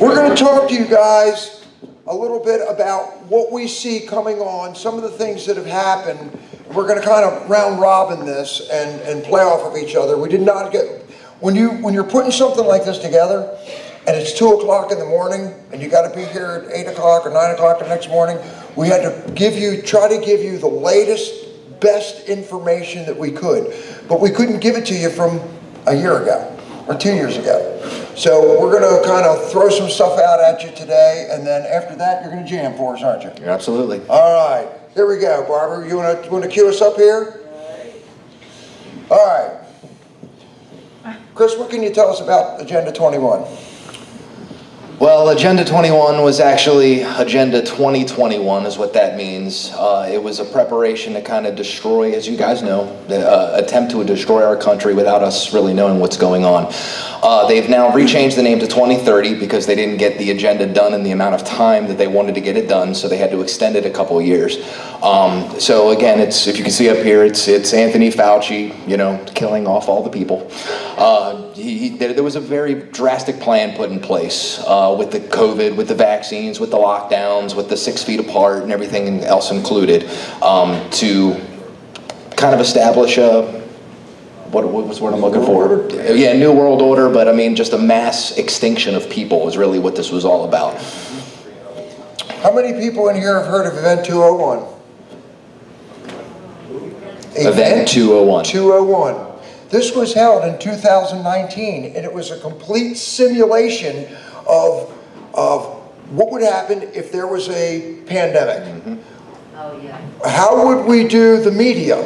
We're going to talk to you guys a little bit about what we see coming on, some of the things that have happened. We're going to kind of round robin this and play off of each other. We did not get, when you're putting something like this together, and it's 2 o'clock in the morning, and you got to be here at 8 o'clock or 9 o'clock the next morning, we had to try to give you the latest, best information that we could. But we couldn't give it to you from a year ago or 2 years ago. So we're going to kind of throw some stuff out at you today, and then after that, you're going to jam for us, aren't you? Absolutely. All right, here we go, Barbara. You want to cue us up here? All right. Chris, what can you tell us about Agenda 21? Well, Agenda 21 was actually Agenda 2021 is what that means. It was a preparation to kind of destroy, as you guys know, attempt to destroy our country without us really knowing what's going on. They've now rechanged the name to 2030 because they didn't get the agenda done in the amount of time that they wanted to get it done, so they had to extend it a couple of years. So again, if you can see up here, it's Anthony Fauci, you know, killing off all the people. There was a very drastic plan put in place with the COVID, with the vaccines, with the lockdowns, with the 6 feet apart and everything else included, to kind of establish what was the word I'm looking for? Yeah, New World Order, but I mean just a mass extinction of people is really what this was all about. How many people in here have heard of Event 201? Event 201. 201. This was held in 2019, and it was a complete simulation of what would happen if there was a pandemic. Mm-hmm. Oh, yeah. How would we do the media?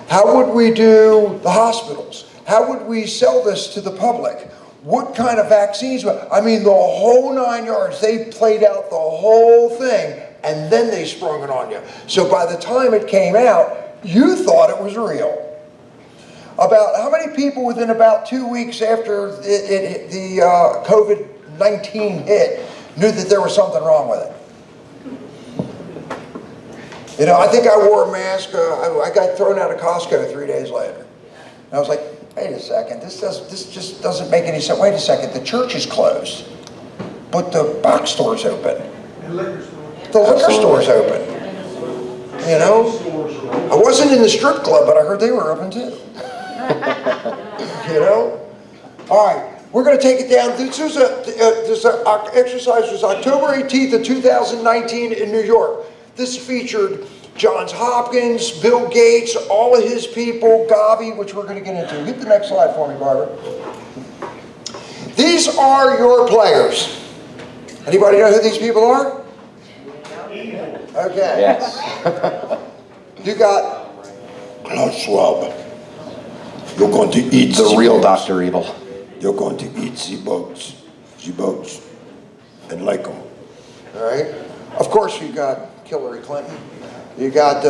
How would we do the hospitals? How would we sell this to the public? What kind of vaccines? I mean, the whole 9 yards. They played out the whole thing, and then they sprung it on you. So by the time it came out, you thought it was real. About how many people within about 2 weeks after the COVID-19 hit knew that there was something wrong with it? You know, I think I wore a mask. I got thrown out of Costco 3 days later. And I was like, wait a second, this just doesn't make any sense. Wait a second, the church is closed, but the box store's open. The liquor store's open. You know, I wasn't in the strip club, but I heard they were open too. You know? All right, we're going to take it down. This exercise was October 18th of 2019 in New York. This featured Johns Hopkins, Bill Gates, all of his people, Gavi, which we're going to get into. Hit the next slide for me, Barbara. These are your players. Anybody know who these people are? Okay. Yes. You got Klaus Schwab. You're going to eat the real Dr. Evil. You're going to eat the bugs, and like them. All right. Of course, you got Hillary Clinton. You got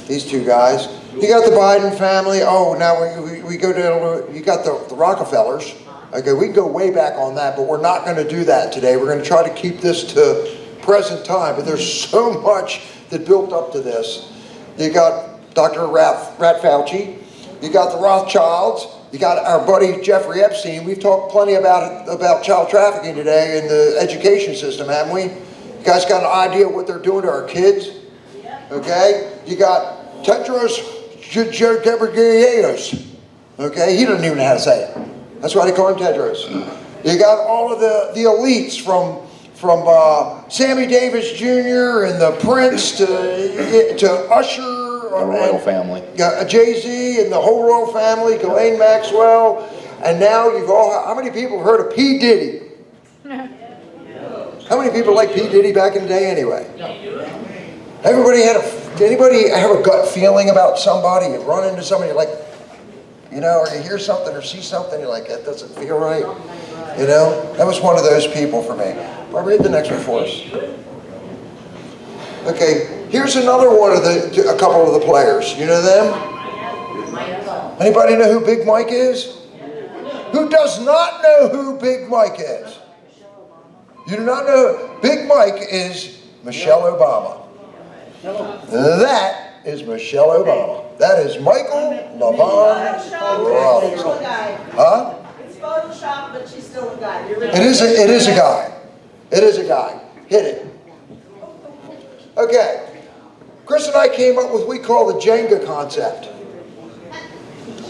these two guys. You got the Biden family. Oh, now we go to, you got the Rockefellers. Okay, we can go way back on that, but we're not going to do that today. We're going to try to keep this to present time, but there's so much that built up to this. You got Dr. Rat Fauci. You got the Rothschilds. You got our buddy Jeffrey Epstein. We've talked plenty about child trafficking today in the education system, haven't we? You guys got an idea what they're doing to our kids? Okay? You got Tedros Ghebreyesus. Okay? He doesn't even know how to say it. That's why they call him Tedros. You got all of the elites from Sammy Davis Jr. and the Prince to Usher. The royal family. Jay-Z and the whole royal family, Ghislaine Maxwell. And now how many people have heard of P. Diddy? How many people like P. Diddy back in the day anyway? Anybody have a gut feeling about somebody? You run into somebody, you're like, you know, or you hear something or see something, you're like, that doesn't feel right. You know, that was one of those people for me. I'll read the next one for us. Okay, here's another one of a couple of the players. You know them? Anybody know who Big Mike is? Who does not know who Big Mike is? You do not know? Big Mike is Michelle Obama. That is Michelle Obama. That is Michael LaVon Robinson. Huh? It's Photoshop, but she's still a guy. It is a guy. It is a guy. Hit it. Okay. Chris and I came up with what we call the Jenga concept.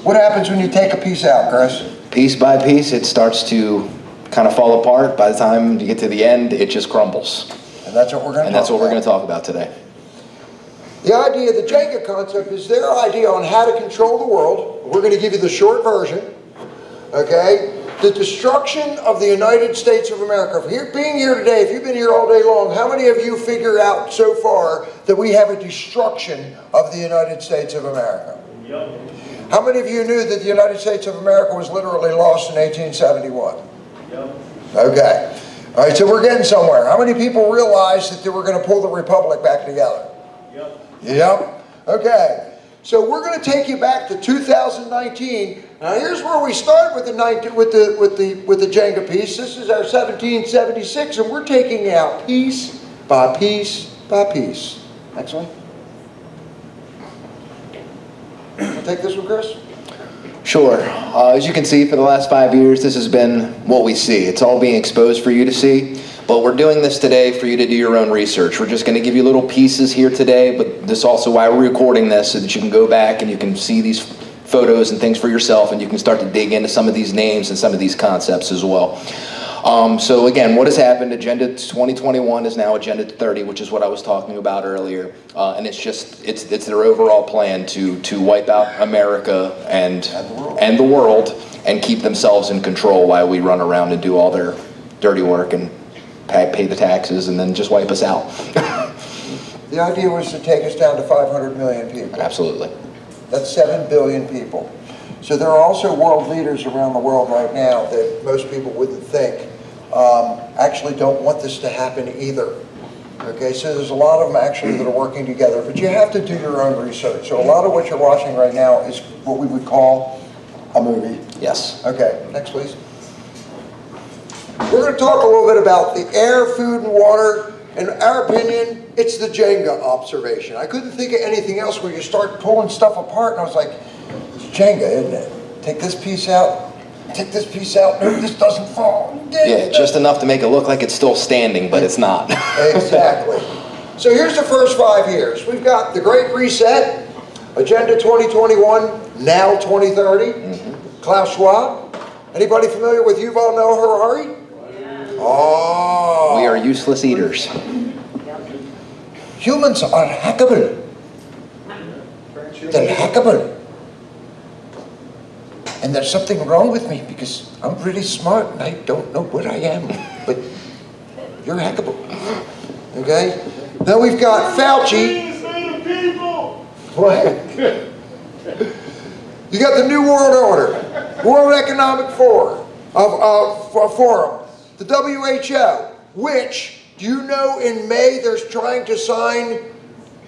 What happens when you take a piece out, Chris? Piece by piece, it starts to kind of fall apart. By the time you get to the end, it just crumbles. And that's what we're going to talk about. And that's what we're going to talk about today. The idea, the Jenga concept, is their idea on how to control the world. We're going to give you the short version. Okay? The destruction of the United States of America. Being here today, if you've been here all day long, how many of you figure out so far that we have a destruction of the United States of America? Yep. How many of you knew that the United States of America was literally lost in 1871? Yep. Okay. All right, so we're getting somewhere. How many people realize that they were going to pull the republic back together? Yep. Yep. Okay. So we're going to take you back to 2019. Now here's where we start with the Jenga piece. This is our 1776, and we're taking it out piece by piece by piece. Next one. I'll take this one, Chris. Sure. As you can see, for the last 5 years, this has been what we see. It's all being exposed for you to see. But we're doing this today for you to do your own research. We're just going to give you little pieces here today, but this is also why we're recording this, so that you can go back and you can see these photos and things for yourself, and you can start to dig into some of these names and some of these concepts as well. So again, what has happened? Agenda 2021 is now Agenda 30, which is what I was talking about earlier. And it's their overall plan to wipe out America and the world and keep themselves in control while we run around and do all their dirty work and pay the taxes and then just wipe us out. The idea was to take us down to 500 million people. Absolutely. That's 7 billion people. So there are also world leaders around the world right now that most people wouldn't think actually don't want this to happen either. Okay, so there's a lot of them actually that are working together, but you have to do your own research. So a lot of what you're watching right now is what we would call a movie. Yes. Okay, next please. We're going to talk a little bit about the air, food, and water. In our opinion, it's the Jenga observation. I couldn't think of anything else where you start pulling stuff apart, and I was like, it's Jenga, isn't it? Take this piece out, take this piece out, no, this doesn't fall. Yeah, just enough to make it look like it's still standing, but it's not. Exactly. So here's the first 5 years. We've got the Great Reset, Agenda 2021, now 2030, Klaus Schwab. Anybody familiar with Yuval Noah Harari? Oh. We are useless eaters. Humans are hackable. They're hackable. And there's something wrong with me because I'm really smart and I don't know what I am. But you're hackable. Okay? Then we've got Fauci. What? You got the New World Order, World Economic Forum, the WHO, which, do you know, in May they're trying to sign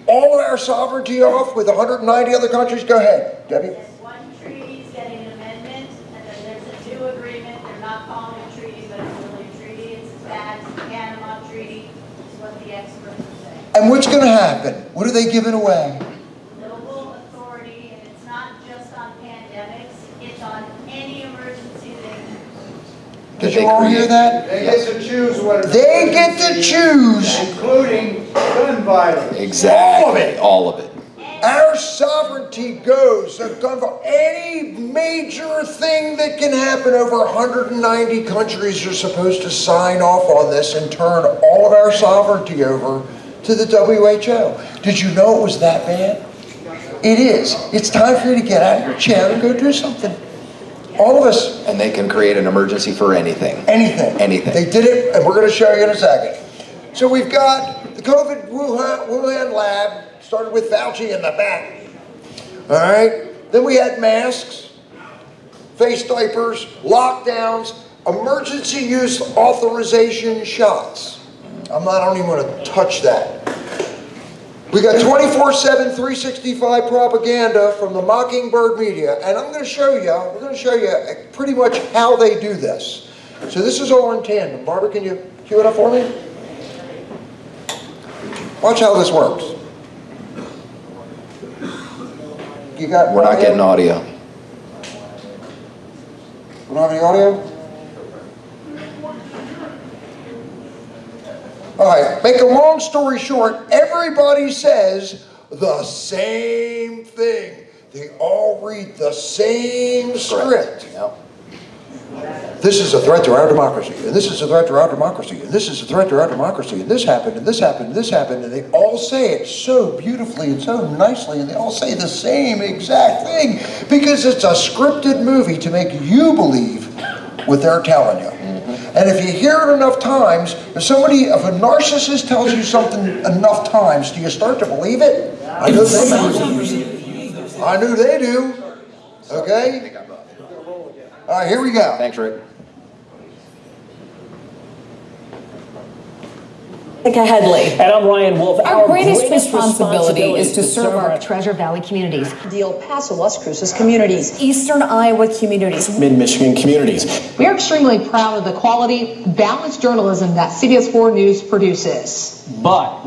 all of our sovereignty off with 190 other countries? Go ahead, Debbie. There's one treaty getting an amendment, and then there's a new agreement. They're not calling it a treaty, but it's really a treaty. It's the Panama Treaty, is what the experts are saying. And what's going to happen? What are they giving away? Global authority, and it's not just on pandemics, it's on any emergency they use. Did you all hear that? They get to choose what. They get to choose. Including gun violence. Exactly. All of it. Our sovereignty goes to any major thing that can happen. Over 190 countries are supposed to sign off on this and turn all of our sovereignty over to the WHO. Did you know it was that bad? It is. It's time for you to get out of your chair and go do something. All of us. And they can create an emergency for anything. Anything. Anything. They did it, and we're going to show you in a second. So we've got the COVID Wuhan lab, started with Fauci in the back. All right? Then we had masks, face diapers, lockdowns, emergency use authorization shots. I don't even want to touch that. We got 24/7, 365 propaganda from the Mockingbird media, and we're going to show you pretty much how they do this. So this is all in tandem. Barbara, can you cue it up for me? Watch how this works. You got? We're not getting audio. We don't have any audio? All right, make a long story short, everybody says the same thing. They all read the same script. Yep. This is a threat to our democracy, and this is a threat to our democracy, and this is a threat to our democracy, and this happened, and this happened, and this happened, and they all say it so beautifully and so nicely, and they all say the same exact thing, because it's a scripted movie to make you believe what they're telling you. And if you hear it enough times, if a narcissist tells you something enough times, do you start to believe it? I know they do. I knew they do. Okay? All right, here we go. Thanks, Rick. Headley. And I'm Ryan Wolf. Our greatest responsibility is to serve our Treasure Valley communities, the El Paso, Las Cruces communities, Eastern Iowa communities, Mid-Michigan communities. We are extremely proud of the quality, balanced journalism that CBS 4 News produces. But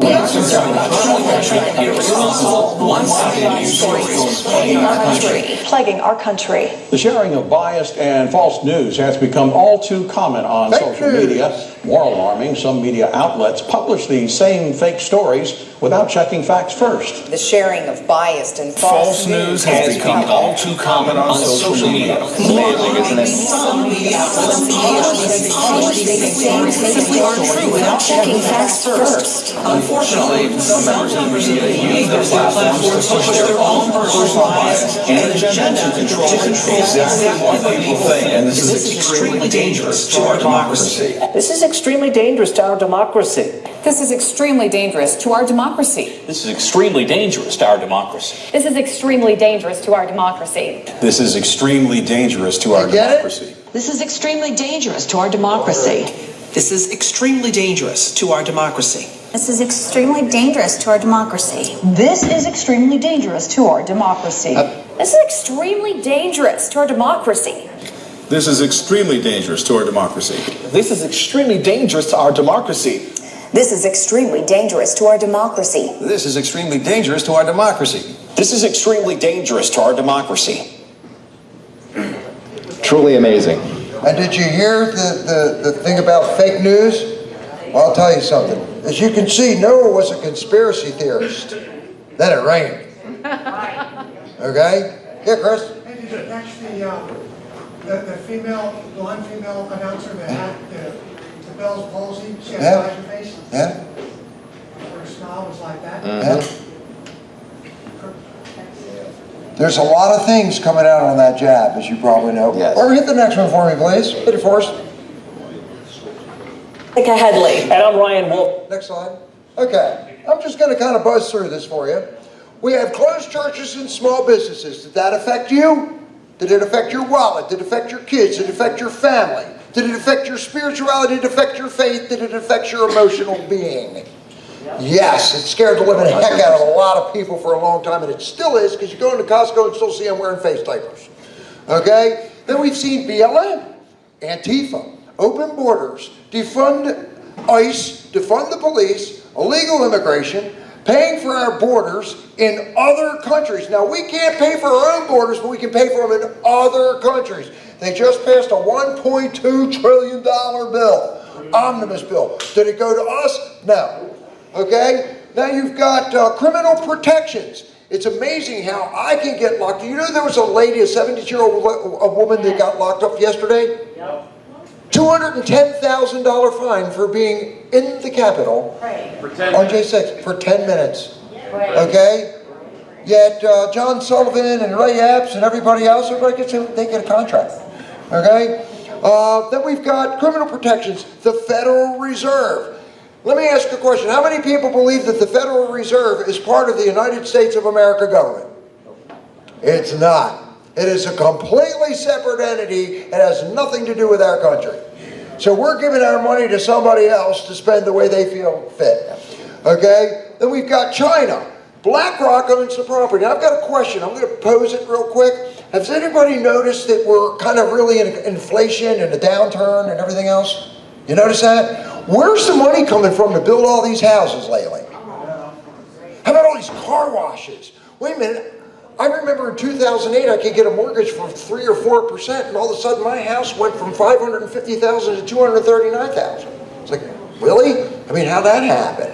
Plaguing our country. The sharing of biased and false news has become all too common on Fake social news. media. More alarming, some media outlets publish these same fake stories without checking facts first. the sharing of biased and false news has become all too common on social media. Amazing, isn't it? without checking facts first. Unfortunately, some members of the media use their platforms to push their own personal bias and agenda to control exactly what people think. And this is extremely dangerous to our democracy. this is extremely dangerous to our democracy. This is extremely dangerous to our democracy. This is extremely dangerous to our democracy. This is extremely dangerous to our democracy. This is extremely dangerous to our You get it? democracy. This is extremely dangerous to our democracy. This is extremely dangerous to our democracy. This is extremely dangerous to our democracy. This is extremely dangerous to our democracy. This is extremely dangerous to our democracy. This is extremely dangerous to our democracy. This is extremely dangerous to our democracy. This is extremely dangerous to our democracy. This is extremely dangerous to our democracy. This is extremely dangerous to our democracy. Truly amazing. And did you hear the thing about fake news? Well, I'll tell you something. As you can see, Noah was a conspiracy theorist. Then it rained. Okay? Yeah, Chris? Hey, did you catch the blonde female announcer that had the Bell's palsy? She had Yeah. eyes face. Yeah? Her smile was like that. Yeah? There's a lot of things coming out on that jab, as you probably know. Yes. Or hit the next one for me, please. Hit it for us. Headley. And I'm Ryan Wolf. Next slide. Okay. I'm just going to kind of buzz through this for you. We have closed churches and small businesses. Did that affect you? Did it affect your wallet? Did it affect your kids? Did it affect your family? Did it affect your spirituality? Did it affect your faith? Did it affect your emotional being? Yes, it scared the living heck out of a lot of people for a long time, and it still is, because you go into Costco and still see them wearing face diapers. Okay? Then we've seen BLM, Antifa, open borders, defund ICE, defund the police, illegal immigration, paying for our borders in other countries. Now, we can't pay for our own borders, but we can pay for them in other countries. They just passed a $1.2 trillion bill, omnibus bill. Did it go to us? No. Okay? Now you've got criminal protections. It's amazing how I can get locked. You know there was a lady, a 70-year-old woman that got locked up yesterday? Yep. $210,000 fine for being in the Capitol on J6 for 10 minutes. Okay? Yet John Sullivan and Ray Epps and everybody else, they get a contract. Okay? Then we've got criminal protections, the Federal Reserve. Let me ask you a question. How many people believe that the Federal Reserve is part of the United States of America government? It's not. It is a completely separate entity. It has nothing to do with our country. So we're giving our money to somebody else to spend the way they feel fit. Okay? Then we've got China. BlackRock owns the property. Now I've got a question. I'm going to pose it real quick. Has anybody noticed that we're kind of really in inflation and a downturn and everything else? You notice that? Where's the money coming from to build all these houses lately? How about all these car washes? Wait a minute. I remember in 2008 I could get a mortgage for 3 or 4%, and all of a sudden my house went from $550,000 to $239,000. It's like, really? I mean, how'd that happen?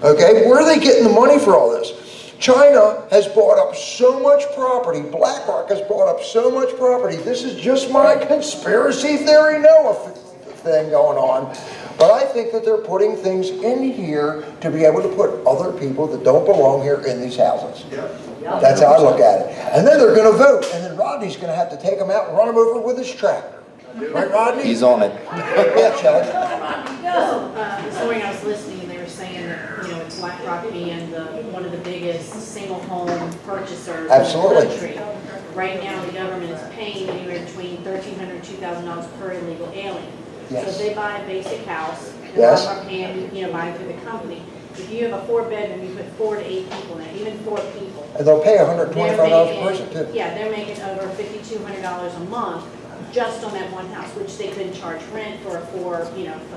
Okay, where are they getting the money for all this? China has bought up so much property, BlackRock has bought up so much property. This is just my conspiracy theory Noah thing going on. But I think that they're putting things in here to be able to put other people that don't belong here in these houses. That's how I look at it. And then they're going to vote, and then Rodney's going to have to take them out and run them over with his tractor. Right, Rodney? He's on it. Yeah, Shelley. This morning I was listening and they were saying that, it's BlackRock being one of the biggest single home purchasers Absolutely. in the country. Right now the government is paying anywhere between $1,300 and $2,000 per illegal alien. Yes. So if they buy a basic house, they're Yes. BlackRock paying, buying through the company. If you have a 4-bedroom, you put 4 to 8 people in it, even 4 people. And they'll pay They're $125 a making, person too. yeah, they're making over $5,200 a month just on that one house, which they couldn't charge rent for a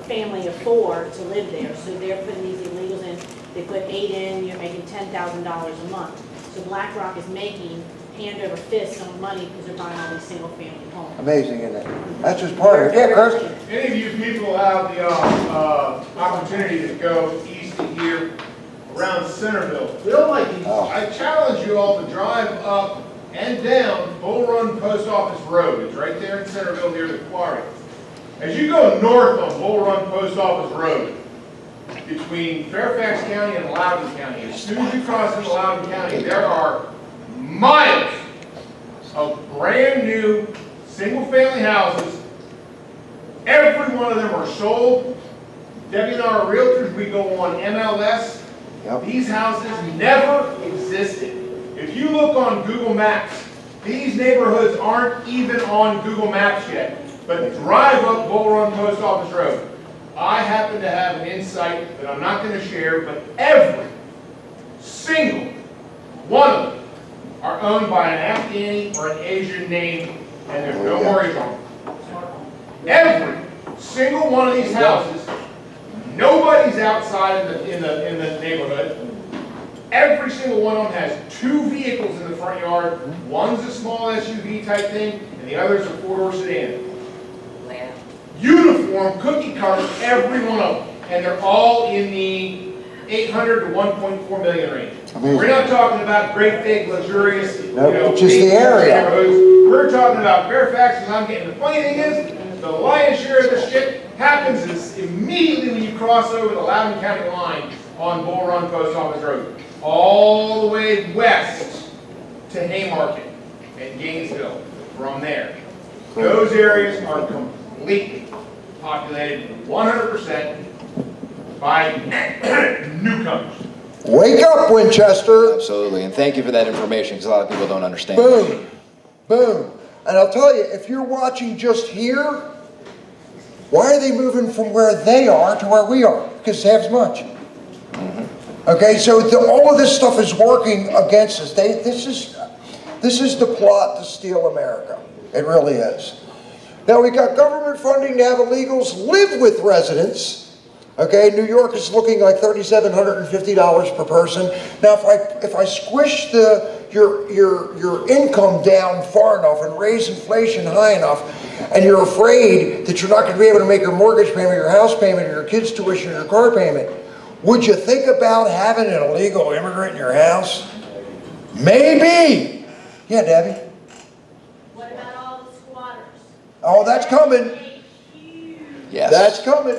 family of 4 to live there. So they're putting these illegals in. They put 8 in, you're making $10,000 a month. So BlackRock is making hand over fist on money because they're buying all these single family homes. Amazing, isn't it? That's just part of it. Yeah, Chris? Any of you people have the opportunity to go east of here around Centerville, I challenge you all to drive up and down Bull Run Post Office Road. It's right there in Centerville near the quarry. As you go north on Bull Run Post Office Road, between Fairfax County and Loudoun County, as soon as you cross into Loudoun County, there are miles of brand new single-family houses. Every one of them are sold. Debbie and I are realtors. We go on MLS. Yep. These houses never existed. If you look on Google Maps, these neighborhoods aren't even on Google Maps yet. But drive up Bull Run Post Office Road. I happen to have an insight that I'm not going to share, but every single one of them are owned by an Afghani or an Asian name, and there's no mortgage on them. Every single one of these houses, nobody's outside in the neighborhood. Every single one of them has 2 vehicles in the front yard. One's a small SUV type thing, and the other's a 4-door sedan. Uniform cookie cutters, every one of them, and they're all in the 800 to 1.4 million range. Amazing. We're not talking about great big luxurious, Nope, just the area. neighborhoods. We're talking about Fairfax, and I'm getting the funny thing is, the lion's share of this shit happens is immediately when you cross over the Loudoun County line on Bull Run Post Office Road, all the way west to Haymarket and Gainesville. From there, those areas are completely populated 100% by newcomers. Wake up, Winchester. Absolutely, and thank you for that information, because a lot of people don't understand. Boom. Boom. And I'll tell you, if you're watching just here, why are they moving from where they are to where we are? Because it's half as much. Okay, so all of this stuff is working against us. This is the plot to steal America. It really is. Now we got government funding to have illegals live with residents. Okay, New York is looking like $3,750 per person. Now, if I squish your income down far enough and raise inflation high enough, and you're afraid that you're not going to be able to make your mortgage payment, your house payment, or your kids' tuition, or your car payment, would you think about having an illegal immigrant in your house? Maybe. Yeah, Debbie. What about all the squatters? Oh, that's coming. Yes. That's coming.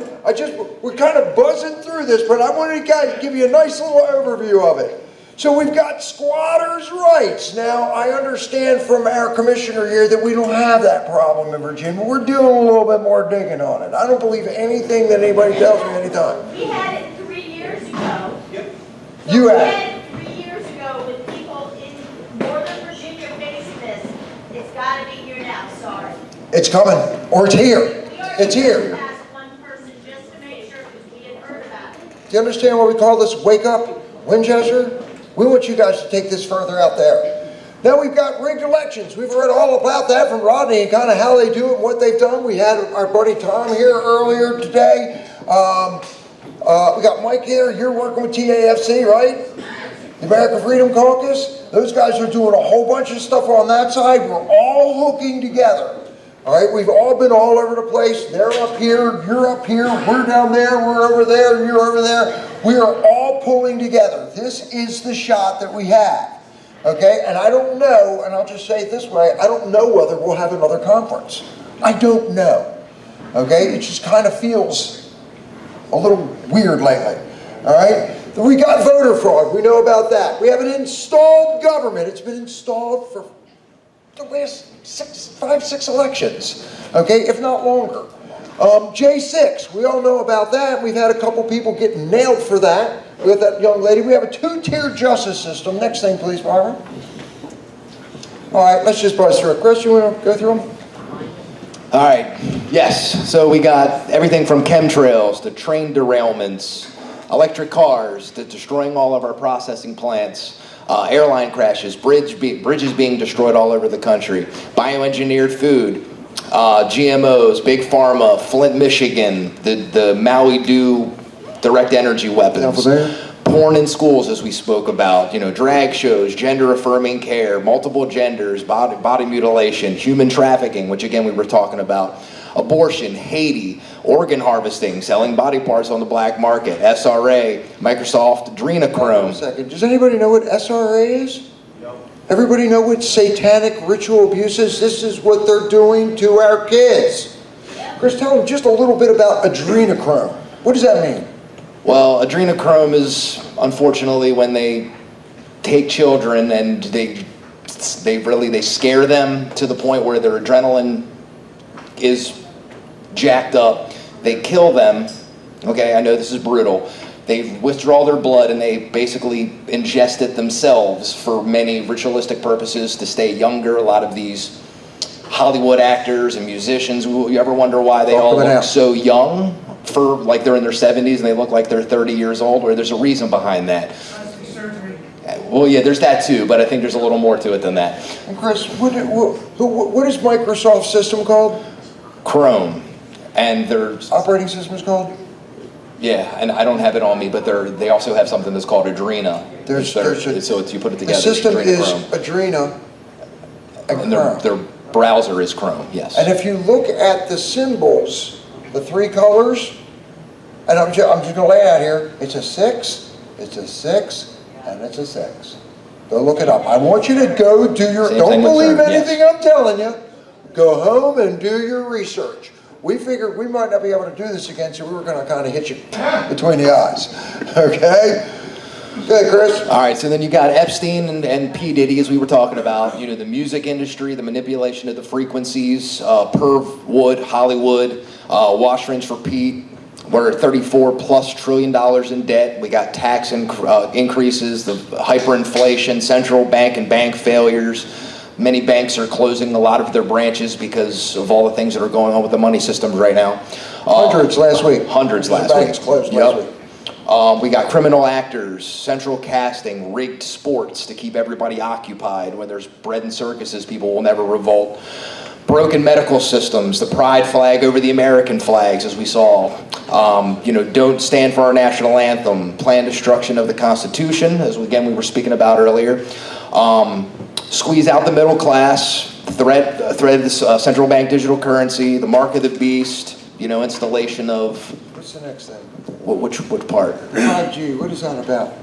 We're kind of buzzing through this, but I wanted to guys give you a nice little overview of it. So we've got squatters' rights. Now, I understand from our commissioner here that we don't have that problem in Virginia. We're doing a little bit more digging on it. I don't believe anything that anybody tells me anytime. We had it 3 years ago. Yep. So You we had had it 3 years ago with people in Northern Virginia facing this. It's got to be here now, sorry. It's coming, or it's here. It's here. Ask one person just to make sure, because we had heard about it. Do you understand what we call this wake up, Winchester? We want you guys to take this further out there. Now we've got rigged elections. We've heard all about that from Rodney and kind of how they do it and what they've done. We had our buddy Tom here earlier today. We got Mike here. You're working with TAFC, right? The American Freedom Caucus. Those guys are doing a whole bunch of stuff on that side. We're all hooking together. All right, we've all been all over the place. They're up here, you're up here, we're down there, we're over there, you're over there. We are all pulling together. This is the shot that we have. Okay, and I don't know, and I'll just say it this way, I don't know whether we'll have another conference. I don't know. Okay, it just kind of feels a little weird lately. All right, we got voter fraud, we know about that. We have an installed government. It's been installed for the last 5-6 elections, okay, if not longer. J6, we all know about that. We've had a couple people get nailed for that with that young lady. We have a 2-tier justice system. Next thing, please, Barbara. All right, let's just buzz through it. Chris, you want to go through them? All right, yes. So we got everything from chemtrails to train derailments, electric cars to destroying all of our processing plants, airline crashes, bridges being destroyed all over the country, bioengineered food, GMOs, Big Pharma, Flint, Michigan, the Maui Dew direct energy weapons, porn in schools, as we spoke about, drag shows, gender affirming care, multiple genders, body mutilation, human trafficking, which again we were talking about, abortion, Haiti, organ harvesting, selling body parts on the black market, SRA, Microsoft adrenochrome. Wait a second. Does anybody know what SRA is? No. Everybody know what satanic ritual abuse is? This is what they're doing to our kids. Chris, tell them just a little bit about adrenochrome. What does that mean? Well, adrenochrome is unfortunately when they take children and they scare them to the point where their adrenaline is jacked up. They kill them. Okay, I know this is brutal. They withdraw their blood and they basically ingest it themselves for many ritualistic purposes to stay younger. A lot of these Hollywood actors and musicians, you ever wonder why they all look so young? For like they're in their 70s and they look like they're 30 years old, or there's a reason behind that. Well, yeah, there's that too, but I think there's a little more to it than that. And Chris, what is Microsoft's system called? Chrome. And their operating system is called? Yeah, and I don't have it on me, but they also have something that's called Adrena. So you put it together. The system is Adrena and their browser is Chrome, yes. And if you look at the symbols, the 3 colors, and I'm just going to lay it out here, it's a 6, it's a 6, and it's a 6. Go look it up. I want you to go do your, don't believe anything I'm telling you. Go home and do your research. We figured we might not be able to do this again, so we were going to kind of hit you between the eyes. Okay? Okay, Chris. All right, so then you got Epstein and P. Diddy, as we were talking about. The music industry, the manipulation of the frequencies, Perv Wood, Hollywood, Wash Rinse Repeat. We're at $34+ trillion in debt. We got tax increases, the hyperinflation, central bank and bank failures. Many banks are closing a lot of their branches because of all the things that are going on with the money systems right now. Hundreds last week. Hundreds last week. Banks closed last week. We got criminal actors, central casting, rigged sports to keep everybody occupied. When there's bread and circuses, people will never revolt. Broken medical systems, the pride flag over the American flags, as we saw. Don't stand for our national anthem. Planned destruction of the Constitution, as again we were speaking about earlier. Squeeze out the middle class. Threat of the central bank digital currency. The mark of the beast. Installation of. What's the next thing? Which part? 5G. What is that about?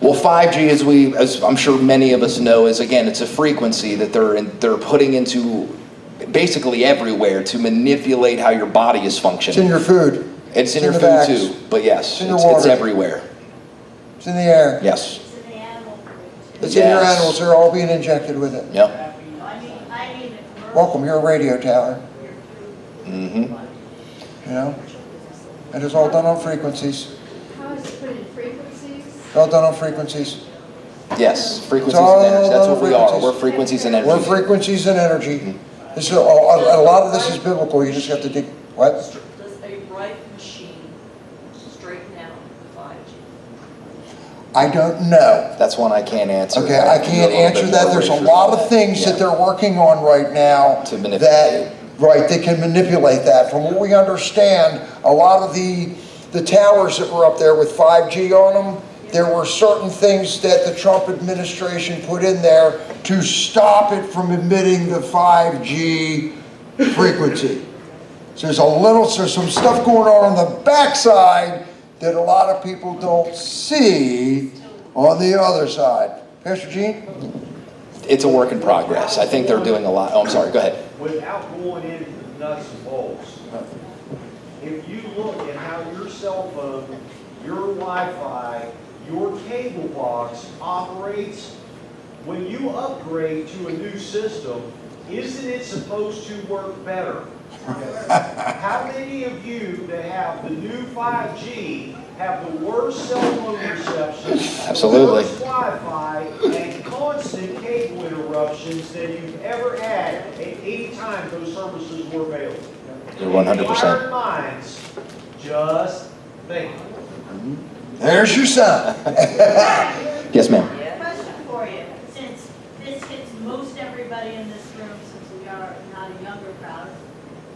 Well, 5G, as I'm sure many of us know, is again it's a frequency that they're putting into basically everywhere to manipulate how your body is functioning. It's in your food. It's in your food too, but yes, it's everywhere. It's in the air. Yes. It's in your animals. They're all being injected with it. Yep. Welcome. You're a radio tower. Mm-hmm. And it's all done on frequencies. How is it put in frequencies? It's all done on frequencies. Yes, frequencies and energy. That's what we are. We're frequencies and energy. We're frequencies and energy. This is a lot of this is biblical. You just have to dig. What? Does a right machine straighten out 5G? I don't know. That's one I can't answer. Okay, I can't answer that. There's a lot of things that they're working on right now to manipulate. They can manipulate that. From what we understand, a lot of the towers that were up there with 5G on them, there were certain things that the Trump administration put in there to stop it from emitting the 5G frequency. So there's some stuff going on the backside that a lot of people don't see on the other side. Pastor Gene? It's a work in progress. I think they're doing a lot. Oh, I'm sorry, go ahead. Without going into the nuts and bolts, if you look at how your cell phone, your Wi-Fi, your cable box operates, when you upgrade to a new system, isn't it supposed to work better? How many of you that have the new 5G have the worst cell phone reception, Absolutely. worst Wi-Fi, and constant cable interruptions that you've ever had at any time those services were available? You're 100%. Inquiring minds, just think. There's your son. Yes, ma'am. Question for you, since this hits most everybody in this room, since we are not a younger crowd,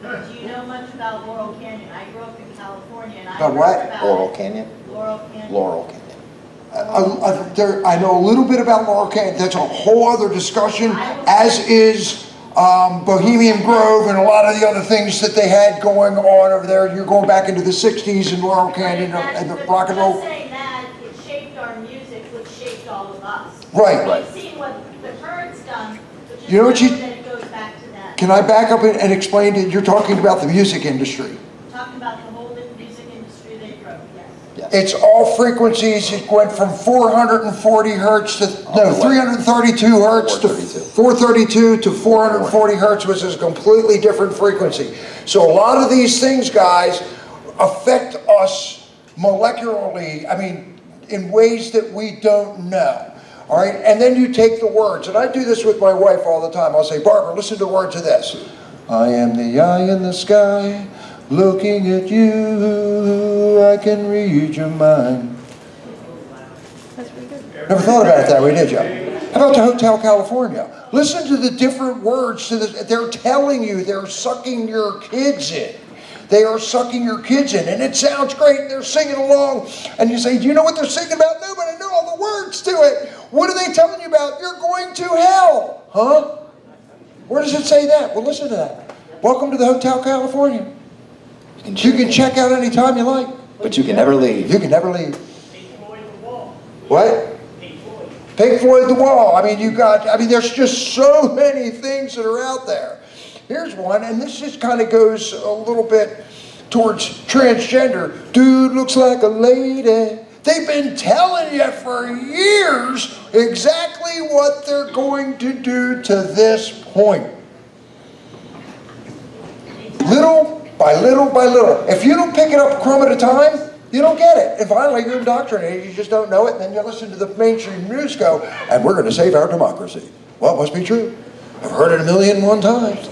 do you know much about Laurel Canyon? I grew up in California and I About heard what? about Laurel it. Canyon? Laurel Canyon. Laurel Canyon. I know a little bit about Laurel Canyon. That's a whole other discussion, as is Bohemian Grove and a lot of the other things that they had going on over there. You're going back into the 60s in Laurel Canyon and the rock and roll. Just saying that, it shaped our music, which shaped all of us. Right. We've seen what the current's done, but You know what you- that it goes back to that. Can I back up and explain that you're talking about the music industry? Talking about the whole music industry they broke, yes. It's all frequencies. It went from 440 hertz to, no, 332 hertz to 432 to 440 hertz, which is a completely different frequency. So a lot of these things, guys, affect us molecularly, I mean, in ways that we don't know. All right, and then you take the words, and I do this with my wife all the time. I'll say, Barbara, listen to the words of this. I am the eye in the sky, looking at you, I can read your mind. Never thought about it that way, did you? How about the Hotel California? Listen to the different words. They're telling you, they're sucking your kids in. They are sucking your kids in, and it sounds great, and they're singing along, and you say, do you know what they're singing about? No, but I know all the words to it. What are they telling you about? You're going to hell. Huh? Where does it say that? Well, listen to that. Welcome to the Hotel California. You can check out anytime you like. But you can never leave. You can never leave. What? Pink Floyd The Wall. I mean, there's just so many things that are out there. Here's one, and this just kind of goes a little bit towards transgender. Dude looks like a lady. They've been telling you for years exactly what they're going to do to this point. Little by little by little. If you don't pick it up a crumb at a time, you don't get it. And finally, you're indoctrinated. You just don't know it. And then you listen to the mainstream news go, and we're going to save our democracy. Well, it must be true. I've heard it 1,000,001 times.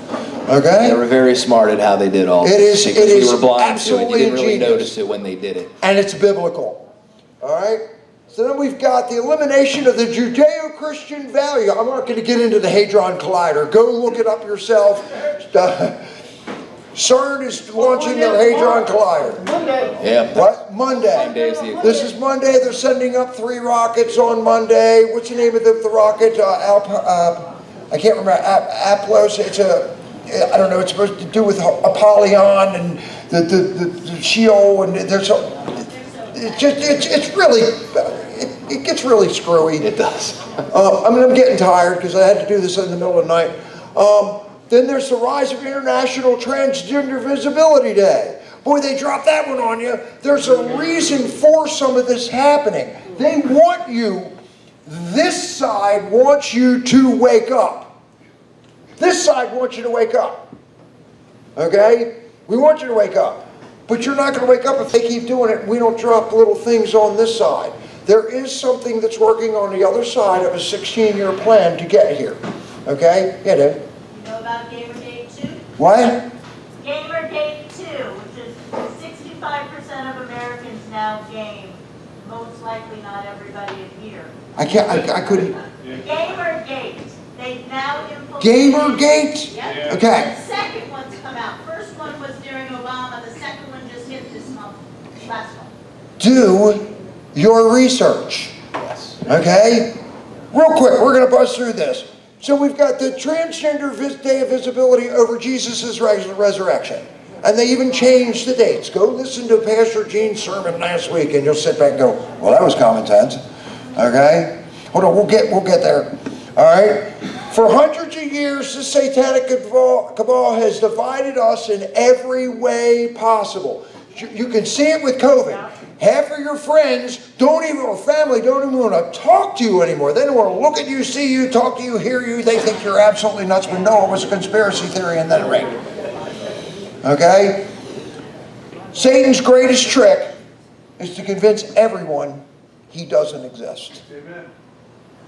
Okay? They were very smart at how they did all this. Because we were blind to it. You didn't really notice it when they did it. And it's biblical. All right? So then we've got the elimination of the Judeo-Christian value. I'm not going to get into the Hadron Collider. Go look it up yourself. CERN is launching their Hadron Collider. Monday. Yeah. What? Monday. This is Monday. They're sending up 3 rockets on Monday. What's the name of the rocket? I can't remember. Aplos. It's I don't know. It's supposed to do with Apollyon and the Sheol, and there's it's really it gets really screwy. It does. I'm getting tired because I had to do this in the middle of the night. Then there's the rise of International Transgender Visibility Day. Boy, they dropped that one on you. There's a reason for some of this happening. They want you, this side wants you to wake up. This side wants you to wake up. Okay? We want you to wake up. But you're not going to wake up if they keep doing it and we don't drop little things on this side. There is something that's working on the other side of a 16-year plan to get here. Okay? Yeah, dude. You know about Gamergate 2? What? Gamergate 2, which is 65% of Americans now game. Most likely not everybody in here. I couldn't. Gamergate. They've now implemented. Gamergate? Yep. Okay. The second one's come out. First one was during Obama. The second one just hit this month. Last month. Do your research. Yes. Okay? Real quick, we're going to buzz through this. So we've got the transgender day of visibility over Jesus' resurrection. And they even changed the dates. Go listen to Pastor Gene's sermon last week and you'll sit back and go, well, that was common sense. Okay? Hold on, we'll get there. All right? For hundreds of years, the satanic cabal has divided us in every way possible. You can see it with COVID. Half of your friends or family don't even want to talk to you anymore. They don't want to look at you, see you, talk to you, hear you. They think you're absolutely nuts, but no, it was a conspiracy theory and then rape. Okay? Satan's greatest trick is to convince everyone he doesn't exist. Amen.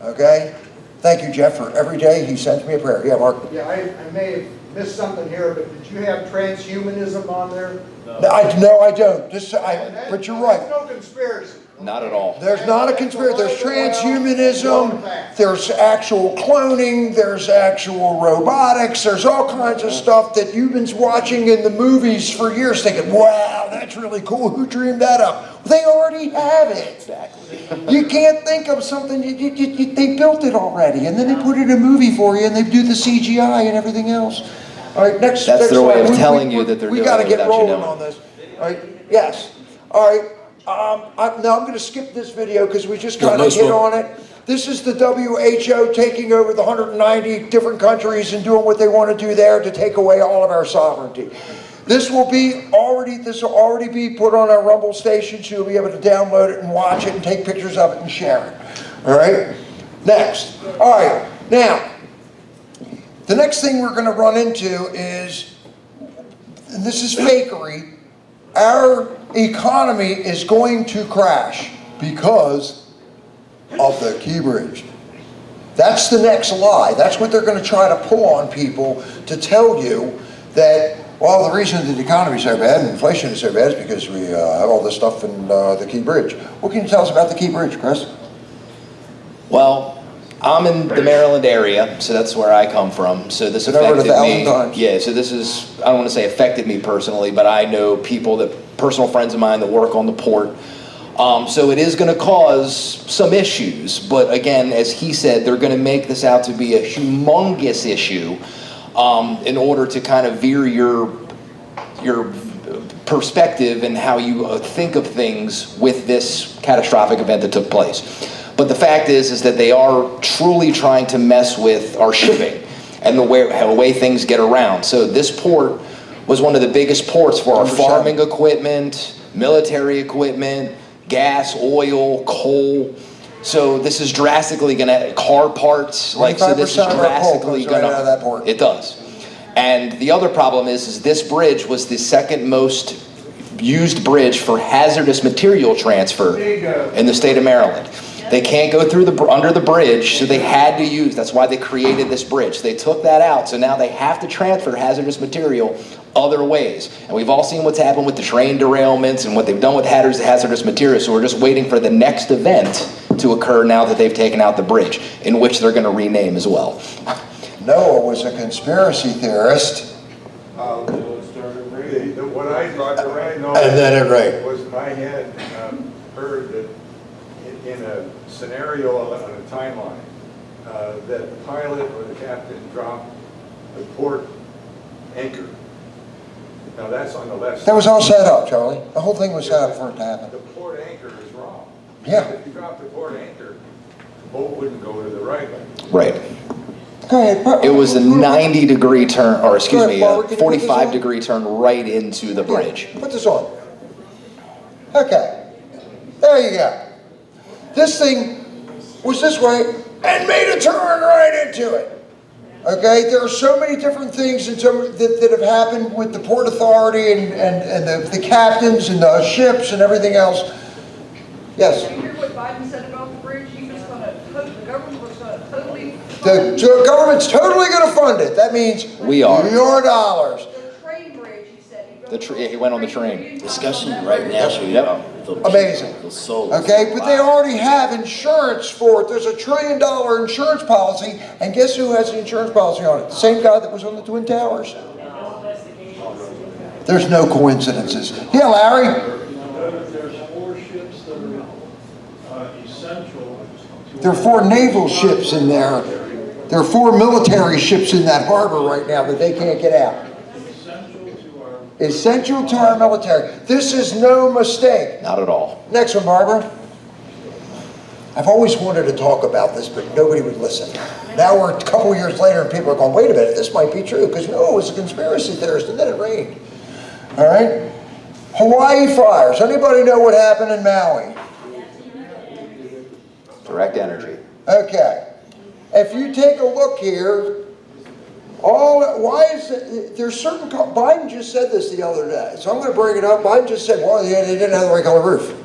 Okay? Thank you, Jeff, for every day he sends me a prayer. Yeah, Mark? Yeah, I may have missed something here, but did you have transhumanism on there? No, I don't. But you're right. There's no conspiracy. Not at all. There's not a conspiracy. There's transhumanism. There's actual cloning. There's actual robotics. There's all kinds of stuff that you've been watching in the movies for years thinking, wow, that's really cool. Who dreamed that up? They already have it. Exactly. You can't think of something. They built it already. And then they put it in a movie for you and they do the CGI and everything else. All right, next That's their way of slide. telling you that they're doing it without you knowing. We got to get rolling on this. All right, yes. All right. Now I'm going to skip this video because we just kind of hit on it. This is the WHO taking over the 190 different countries and doing what they want to do there to take away all of our sovereignty. This will already be put on our Rumble station, so you'll be able to download it and watch it and take pictures of it and share it. All right. Next. All right. Now, the next thing we're going to run into is, and this is fakery. Our economy is going to crash because of the key bridge. That's the next lie. That's what they're going to try to pull on people to tell you that, well, the reason that the economy is so bad and inflation is so bad is because we have all this stuff in the key bridge. What can you tell us about the key bridge, Chris? Well, I'm in the Maryland area, so that's where I come from. So this affected me. Yeah, so this is, I don't want to say affected me personally, but I know people personal friends of mine that work on the port. So it is going to cause some issues, but again, as he said, they're going to make this out to be a humongous issue in order to kind of veer your perspective and how you think of things with this catastrophic event that took place. But the fact is that they are truly trying to mess with our shipping and the way things get around. So this port was one of the biggest ports for our farming equipment, military equipment, gas, oil, coal. So this is drastically going to, car parts, so this is drastically going to, it does. And the other problem is this bridge was the second most used bridge for hazardous material transfer in the state of Maryland. They can't go through under the bridge, so they had to use, that's why they created this bridge. They took that out, so now they have to transfer hazardous material other ways. And we've all seen what's happened with the train derailments and what they've done with hazardous materials, so we're just waiting for the next event to occur now that they've taken out the bridge, in which they're going to rename as well. Noah was a conspiracy theorist. What I thought right now and then it rained. Was I had heard that in a scenario on a timeline, that the pilot or the captain dropped the port anchor. Now that's on the left side. That was all set up, Charlie. The whole thing was set up for it to happen. The port anchor is wrong. Yeah. If you drop the port anchor, the boat wouldn't go to the right lane. Right. Go ahead. It was a 90-degree turn, or excuse me, a 45-degree turn right into the bridge. Put this on. Okay. There you go. This thing was this way and made a turn right into it. Okay, there are so many different things that have happened with the Port Authority and the captains and the ships and everything else. Yes? Did you hear what Biden said about the bridge? He was going to, the government was going to totally... The government's totally going to fund it. That means we are. Your dollars. The train bridge, he said. He went on the train. Discussion right now. Yep. Amazing. Okay, but they already have insurance for it. There's $1 trillion insurance policy, and guess who has the insurance policy on it? The same guy that was on the Twin Towers. There's no coincidences. Yeah, Larry? There's 4 ships that are essential. There are 4 naval ships in there There are 4 military ships in that harbor right now that they can't get out. Essential to our military. This is no mistake. Not at all. Next one, Barbara. I've always wanted to talk about this, but nobody would listen. Now we're a couple years later and people are going, wait a minute, this might be true, because no, it was a conspiracy theorist, and then it rained. All right? Hawaii fires. Anybody know what happened in Maui? Direct energy. Okay. If you take a look here, there's certain, Biden just said this the other day, so I'm going to bring it up. Biden just said, well, they didn't have the right color roof.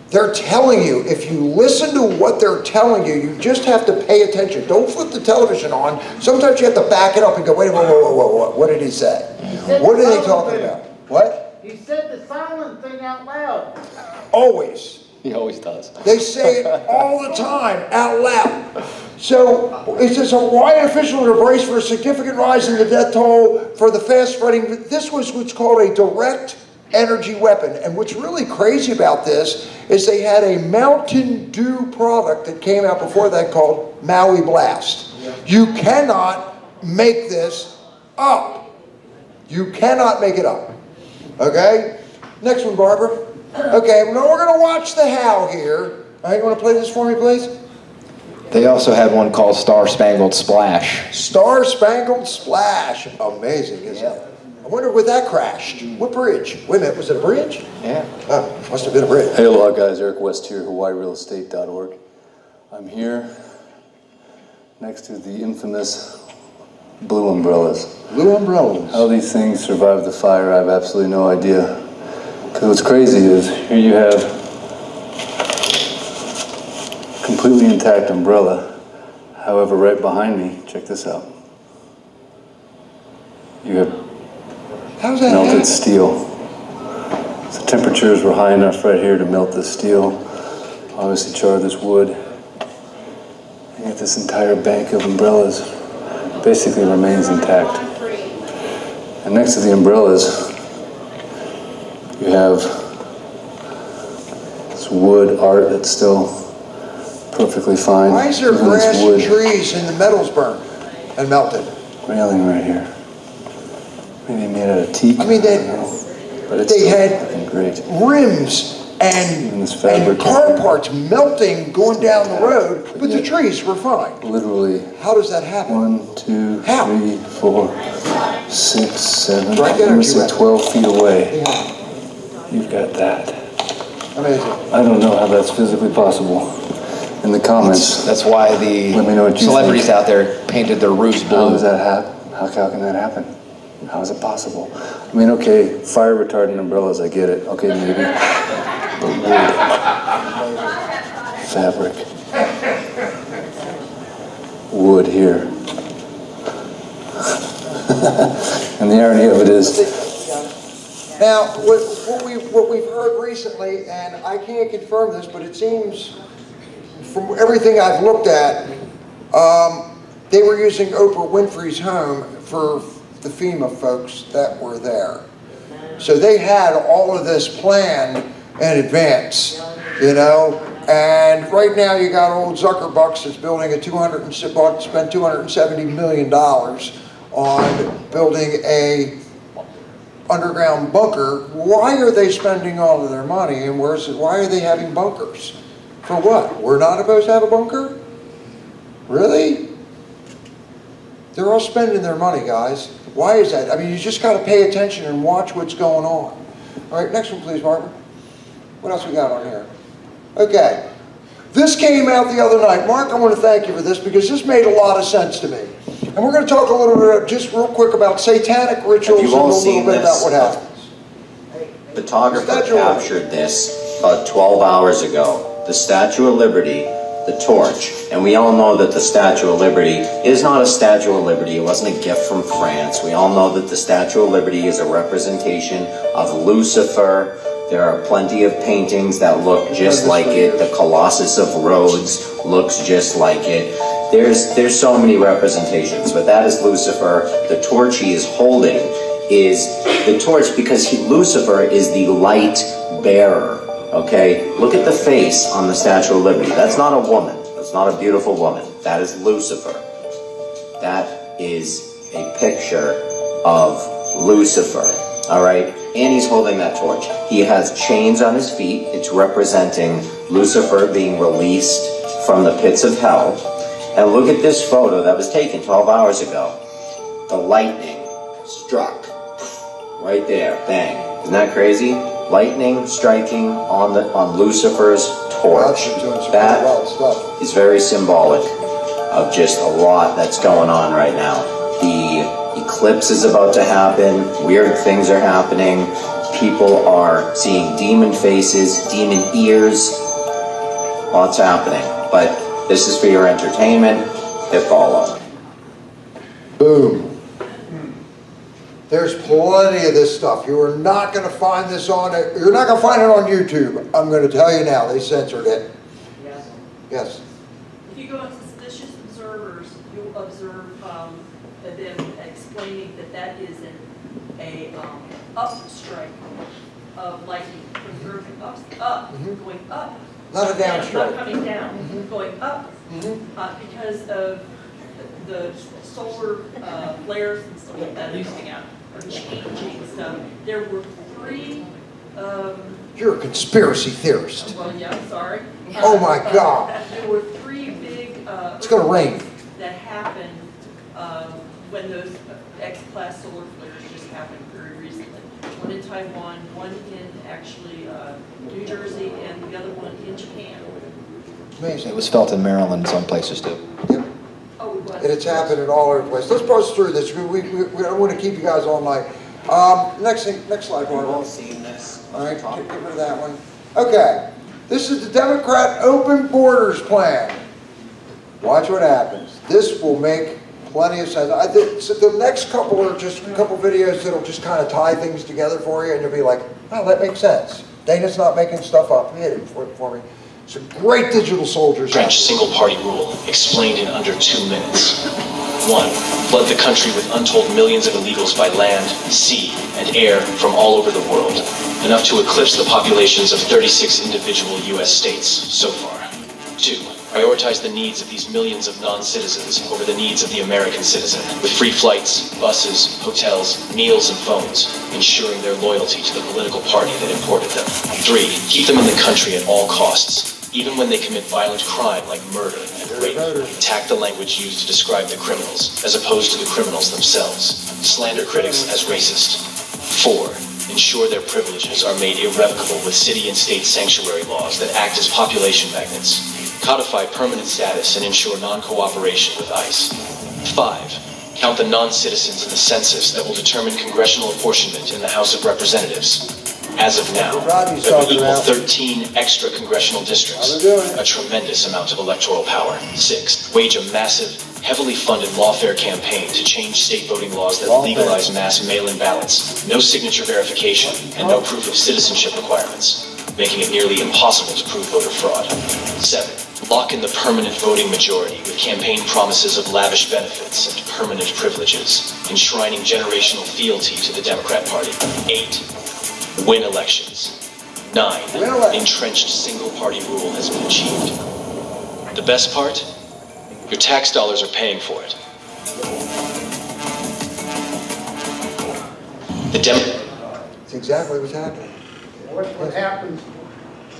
They're telling you, if you listen to what they're telling you, you just have to pay attention. Don't flip the television on. Sometimes you have to back it up and go, wait a minute, whoa, what did he say? What are they talking about? What? He said the silent thing out loud. Always. He always does. They say it all the time, out loud. So, it says Hawaiian officials are braced for a significant rise in the death toll for the fast-spreading. This was what's called a direct energy weapon. And what's really crazy about this is they had a Mountain Dew product that came out before that called Maui Blast. You cannot make this up. You cannot make it up. Okay? Next one, Barbara. Okay, now we're going to watch the how here. All right, you want to play this for me, please? They also had one called Star Spangled Splash. Star Spangled Splash. Amazing, isn't it? I wonder where that crashed. What bridge? Wait a minute, was it a bridge? Yeah. Oh, must have been a bridge. Hey, aloha guys, Eric West here, HawaiiRealEstate.org. I'm here next to the infamous blue umbrellas. Blue umbrellas. How these things survived the fire, I have absolutely no idea. Because what's crazy is, here you have completely intact umbrella. However, right behind me, check this out. You have melted steel. So temperatures were high enough right here to melt this steel. Obviously char this wood. And yet this entire bank of umbrellas basically remains intact. And next to the umbrellas, you have this wood art that's still perfectly fine. Why is there Even this grass wood and trees and the metals burned and melted? railing right here. Maybe made out of teak. I mean, they had looking great. rims and car parts melting going down the road, but the trees were fine. Literally. How does that happen? 1, 2, 3, 4, 6, 7. Right I'm there, gonna say 12 feet away. You've got that. Amazing. I don't know how that's physically possible. In the comments, That's why the let me know what you celebrities think. out there painted their roofs blue. How does that happen? How can that happen? How is it possible? I mean, okay, fire retardant umbrellas, I get it. Okay, maybe. But wood, fabric, wood here. And the irony of it is, Now, what we've heard recently, and I can't confirm this, but it seems from everything I've looked at, they were using Oprah Winfrey's home for the FEMA folks that were there. So they had all of this planned in advance, you know. And right now you got old Zuckerbucks that's building spent $270 million on building a underground bunker. Why are they spending all of their money, and why are they having bunkers? For what? We're not supposed to have a bunker? Really? They're all spending their money, guys. Why is that? I mean, you just got to pay attention and watch what's going on. All right, next one, please, Barbara. What else we got on here? Okay. This came out the other night. Mark, I want to thank you for this because this made a lot of sense to me. And we're going to talk a little bit, just real quick, about satanic rituals and a little bit about what happens. Photographer captured this about 12 hours ago. The Statue of Liberty, the torch, and we all know that the Statue of Liberty is not a Statue of Liberty. It wasn't a gift from France. We all know that the Statue of Liberty is a representation of Lucifer. There are plenty of paintings that look just like it. The Colossus of Rhodes looks just like it. There's so many representations, but that is Lucifer. The torch he is holding is the torch because Lucifer is the light bearer. Okay, look at the face on the Statue of Liberty. That's not a woman. The It's not a beautiful woman. That is Lucifer. That is a picture of Lucifer, all right? And he's holding that torch. He has chains on his feet. It's representing Lucifer being released from the pits of hell. And look at this photo that was taken 12 hours ago. The lightning struck right there, bang. Isn't that crazy? Lightning striking on Lucifer's torch. That is very symbolic of just a lot that's going on right now. The eclipse is about to happen. Weird things are happening. People are seeing demon faces, demon ears. Lots happening. But this is for your entertainment. Hit follow. Boom. There's plenty of this stuff. You are not going to find this on it. You're not going to find it on YouTube. I'm going to tell you now. They censored it. Yes. Yes. If you go into Suspicious Observers, you'll observe them explaining that is a upstrike of lightning from the earth up, going up. Not a downstrike. Not coming down, going up because of the solar flares and stuff like that coming out or changing stuff. There were 3. You're a conspiracy theorist. Well, yeah, sorry. Oh my God. There were 3 big. It's going to rain. That happened when those X-class solar flares just happened very recently. One in Taiwan, one in actually New Jersey, and the other one in Japan. Amazing. It was felt in Maryland in some places too. Yep. Oh, it was. And it's happening all over the place. Let's buzz through this. We don't want to keep you guys all night. Next slide, Barbara. All seen this. All right, get rid of that one. Okay, this is the Democrat Open Borders Plan. Watch what happens. This will make plenty of sense. So the next couple are just a couple videos that'll just kind of tie things together for you, and you'll be like, oh, that makes sense. Dana's not making stuff up. He hit it for me. Some great digital soldiers. French single-party rule, explained in under 2 minutes. 1. Flood the country with untold millions of illegals by land, sea, and air from all over the world, enough to eclipse the populations of 36 individual U.S. states so far. 2. Prioritize the needs of these millions of non-citizens over the needs of the American citizen, with free flights, buses, hotels, meals, and phones, ensuring their loyalty to the political party that imported them. 3. Keep them in the country at all costs, even when they commit violent crime like murder and rape. Attack the language used to describe the criminals, as opposed to the criminals themselves. Slander critics as racist. 4. Ensure their privileges are made irrevocable with city and state sanctuary laws that act as population magnets. Codify permanent status and ensure non-cooperation with ICE. 5. Count the non-citizens in the census that will determine congressional apportionment in the House of Representatives. As of now, that would equal 13 extra congressional districts, a tremendous amount of electoral power. 6. Wage a massive, heavily funded lawfare campaign to change state voting laws that legalize mass mail-in ballots, no signature verification, and no proof of citizenship requirements, making it nearly impossible to prove voter fraud. 7. Lock in the permanent voting majority with campaign promises of lavish benefits and permanent privileges, enshrining generational fealty to the Democrat Party. 8. Win elections. 9. Entrenched single-party rule has been achieved. The best part? Your tax dollars are paying for it. That's exactly what's happening. What happens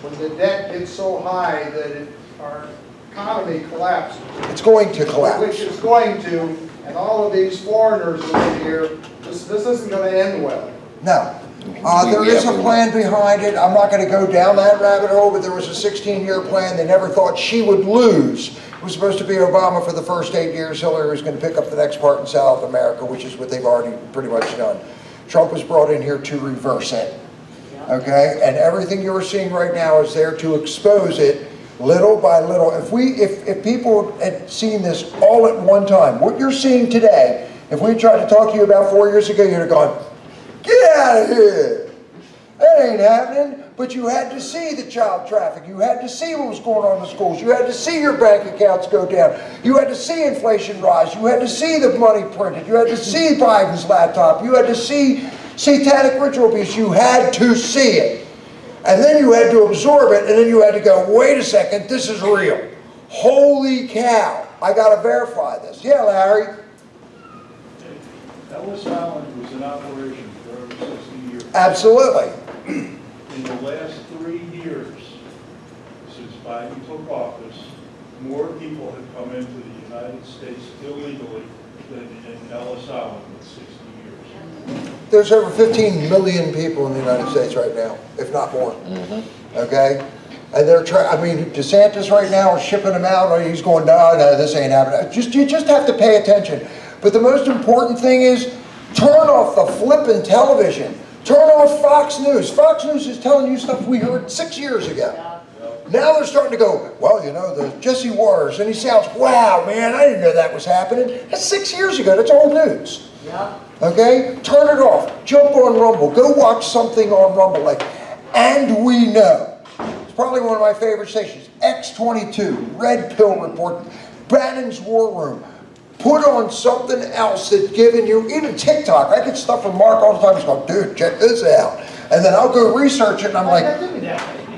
when the debt gets so high that our economy collapses? It's going to collapse. Which it's going to, and all of these foreigners over here, this isn't going to end well. No. There is a plan behind it. I'm not going to go down that rabbit hole, but there was a 16-year plan. They never thought she would lose. It was supposed to be Obama for the first 8 years. Hillary was going to pick up the next part in South America, which is what they've already pretty much done. Trump was brought in here to reverse it. Okay? And everything you're seeing right now is there to expose it little by little. If people had seen this all at one time, what you're seeing today, if we tried to talk to you about 4 years ago, you'd have gone, get out of here. That ain't happening. But you had to see the child traffic. You had to see what was going on in the schools. You had to see your bank accounts go down. You had to see inflation rise. You had to see the money printed. You had to see Biden's laptop. You had to see satanic ritual abuse. You had to see it. And then you had to absorb it. And then you had to go, wait a second, this is real. Holy cow, I gotta verify this. Yeah, Larry? Ellis Island was in operation for over 60 years. Absolutely. In the last 3 years, since Biden took office, more people have come into the United States illegally than in Ellis Island in 60 years. There's over 15 million people in the United States right now, if not more. Okay? And they're trying, I mean, DeSantis right now is shipping them out, or he's going, no, this ain't happening. You just have to pay attention. But the most important thing is, turn off the flippin' television. Turn off Fox News. Fox News is telling you stuff we heard 6 years ago. Now they're starting to go, well, you know, the Jesse Waters, and he sounds, wow, man, I didn't know that was happening. That's 6 years ago. That's old news. Okay? Turn it off. Jump on Rumble. Go watch something on Rumble like And We Know. It's probably one of my favorite stations. X22, Red Pill Report, Bannon's War Room. Put on something else that's giving you, even TikTok. I get stuff from Mark all the time. He's going, dude, check this out. And then I'll go research it, and I'm like,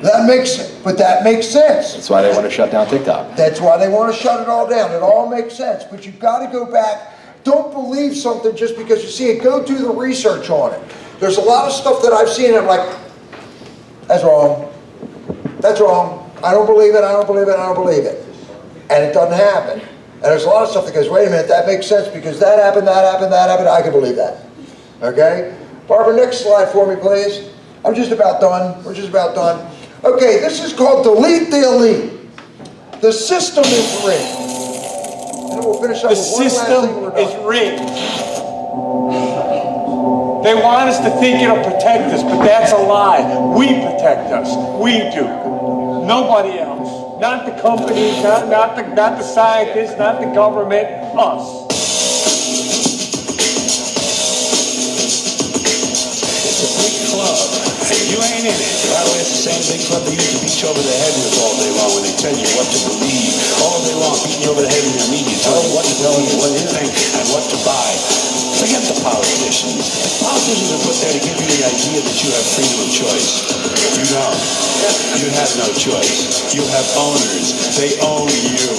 that makes sense. That's why they want to shut down TikTok. That's why they want to shut it all down. It all makes sense. But you've got to go back. Don't believe something just because you see it. Go do the research on it. There's a lot of stuff that I've seen, and I'm like, that's wrong. That's wrong. I don't believe it. I don't believe it. I don't believe it. And it doesn't happen. And there's a lot of stuff that goes, wait a minute, that makes sense because that happened, that happened, that happened. I can believe that. Okay? Barbara, next slide for me, please. I'm just about done. We're just about done. Okay, this is called Delete the Elite. The system is rigged. And we'll finish up with one last thing. The system is rigged. They want us to think it'll protect us, but that's a lie. We protect us. We do. Nobody else. Not the companies, not the scientists, not the government, us. It's a big club, and you ain't in it. By the way, it's the same big club they used to beat you over the head with all day long when they tell you what to believe. All day long, beating you over the head in your media, telling you what to believe, what to think, and what to buy. Forget the politicians. The politicians are put there to give you the idea that you have freedom of choice. You don't. You have no choice. You have owners. They own you.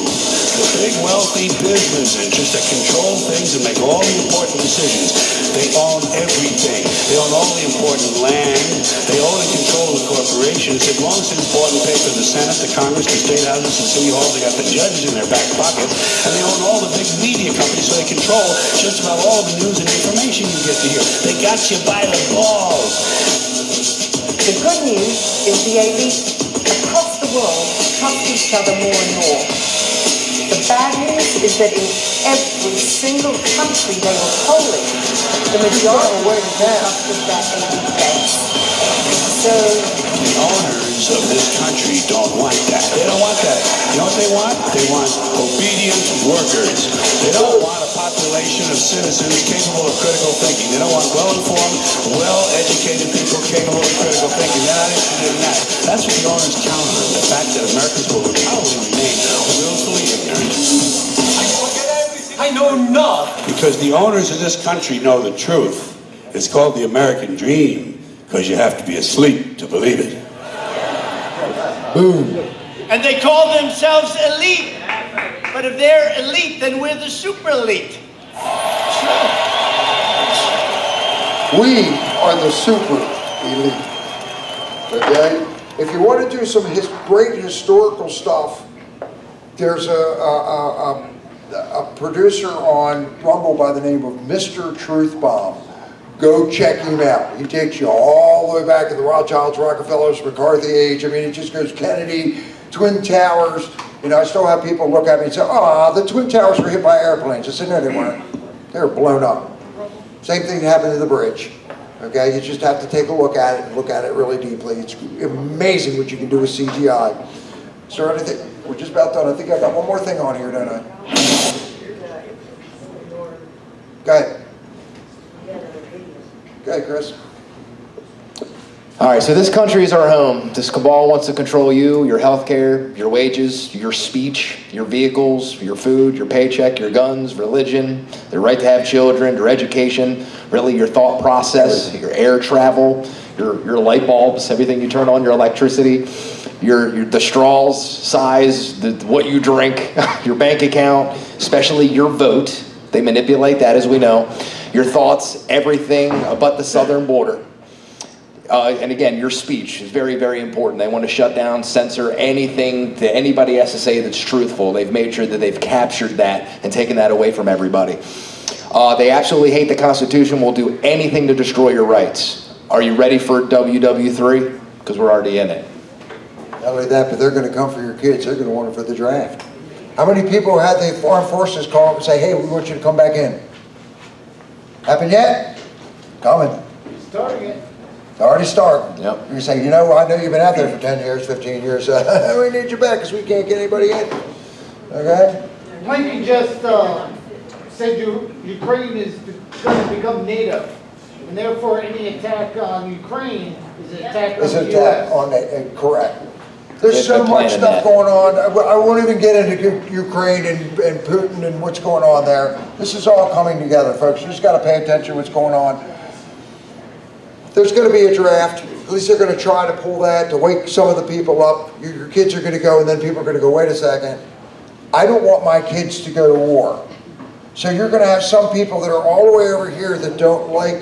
The big wealthy business interests that control things and make all the important decisions. They own everything. They own all the important land. They own and control the corporations. As long as it's bought and paid for the Senate, the Congress, the state houses, and city halls, they got the judges in their back pockets. And they own all the big media companies, so they control just about all the news and information you get to hear. They got you by the balls. The good news is the elite across the world trust each other more and more. The bad news is that in every single country they were polling, the majority trusted that elite base. So the owners of this country don't want that. They don't want that. You know what they want? They want obedient workers. They don't want a population of citizens capable of critical thinking. They don't want well-informed, well-educated people capable of critical thinking. They're not interested in that. That's what the owners count on. The fact that Americans will probably remain willfully ignorant. I know not. Because the owners of this country know the truth. It's called the American dream, because you have to be asleep to believe it. Boom. And they call themselves elite. But if they're elite, then we're the super elite. We are the super elite. Okay? If you want to do some great historical stuff, there's a producer on Rumble by the name of Mr. Truth Bomb. Go check him out. He takes you all the way back to the Rothschilds, Rockefellers, McCarthy age. I mean, it just goes Kennedy, Twin Towers. You know, I still have people look at me and say, oh, the Twin Towers were hit by airplanes. I said, no, they weren't. They were blown up. Same thing happened to the bridge. Okay, you just have to take a look at it and look at it really deeply. It's amazing what you can do with CGI. So I think we're just about done. I think I got one more thing on here, don't I? Go ahead. Go ahead, Chris. All right, so this country is our home. This cabal wants to control you, your health care, your wages, your speech, your vehicles, your food, your paycheck, your guns, religion, the right to have children, your education, really your thought process, your air travel, your light bulbs, everything you turn on, your electricity, the straws size, what you drink, your bank account, especially your vote. They manipulate that, as we know. Your thoughts, everything but the southern border. And again, your speech is very, very important. They want to shut down, censor anything that anybody has to say that's truthful. They've made sure that they've captured that and taken that away from everybody. They absolutely hate the Constitution, will do anything to destroy your rights. Are you ready for WW3? Because we're already in it. Not only that, but they're going to come for your kids. They're going to want them for the draft. How many people had the armed forces call up and say, hey, we want you to come back in? Happened yet? Coming. Starting it. It's already starting. Yep. You say, you know, I know you've been out there for 10 years, 15 years. We need you back because we can't get anybody in. Okay? Lincoln just said Ukraine is going to become NATO, and therefore any attack on Ukraine is an attack on the U.S. on the, correct. There's so much stuff going on. I won't even get into Ukraine and Putin and what's going on there. This is all coming together, folks. You just got to pay attention to what's going on. There's going to be a draft. At least they're going to try to pull that to wake some of the people up. Your kids are going to go, and then people are going to go, wait a second. I don't want my kids to go to war. So you're going to have some people that are all the way over here that don't like